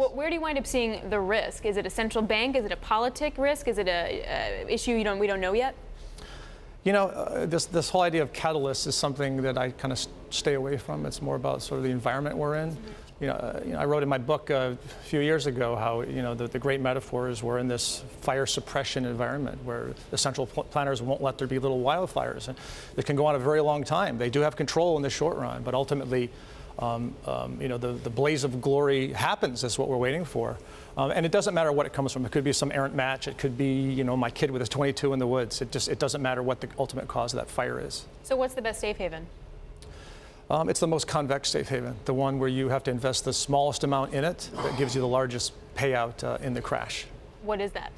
Well, where do you wind up seeing the risk? Is it a central bank? Is it a politic risk? Is it a issue we don't know yet? You know, this whole idea of catalysts is something that I kind of stay away from. It's more about sort of the environment we're in. You know, I wrote in my book a few years ago how, you know, the great metaphor is we're in this fire suppression environment where the central planners won't let there be little wildfires. And it can go on a very long time. They do have control in the short run, but ultimately, you know, the blaze of glory happens. That's what we're waiting for. And it doesn't matter what it comes from. It could be some errant match. It could be, you know, my kid with his 22 in the woods. It doesn't matter what the ultimate cause of that fire is. So what's the best safe haven? It's the most convex safe haven, the one where you have to invest the smallest amount in it that gives you the largest payout in the crash. What is that?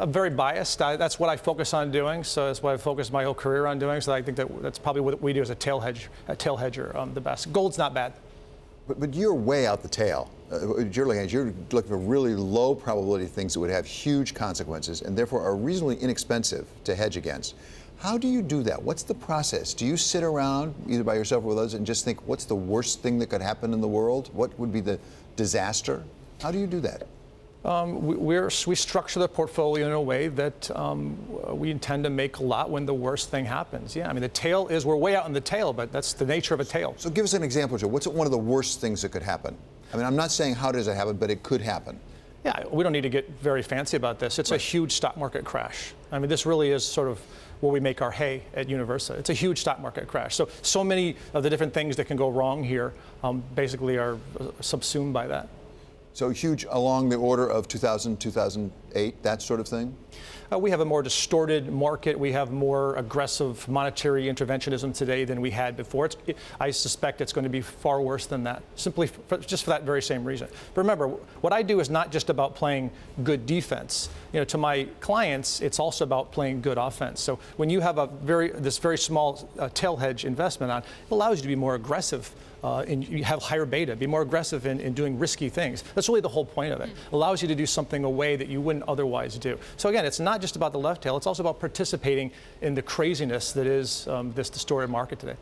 Very biased. That's what I focus on doing. So that's what I focused my whole career on doing. So I think that's probably what we do as a tail hedger the best. Gold's not bad. But you're way out the tail. You're looking for really low probability things that would have huge consequences and therefore are reasonably inexpensive to hedge against. How do you do that? What's the process? Do you sit around either by yourself or with others and just think, what's the worst thing that could happen in the world? What would be the disaster? How do you do that? We structure the portfolio in a way that we intend to make a lot when the worst thing happens. Yeah, I mean, the tail is, we're way out in the tail, but that's the nature of a tail. So give us an example, Joe. What's one of the worst things that could happen? I mean, I'm not saying how does it happen, but it could happen. Yeah, we don't need to get very fancy about this. It's a huge stock market crash. I mean, this really is sort of where we make our hay at Universa. It's a huge stock market crash. So many of the different things that can go wrong here basically are subsumed by that. So huge along the order of 2000, 2008, that sort of thing? We have a more distorted market. We have more aggressive monetary interventionism today than we had before. I suspect it's going to be far worse than that, simply just for that very same reason. But remember, what I do is not just about playing good defense. You know, to my clients, it's also about playing good offense. So when you have this very small tail hedge investment on, it allows you to be more aggressive. And you have higher beta, be more aggressive in doing risky things. That's really the whole point of it. Allows you to do something a way that you wouldn't otherwise do. So again, it's not just about the left tail, it's also about participating in the craziness that is this distorted market today.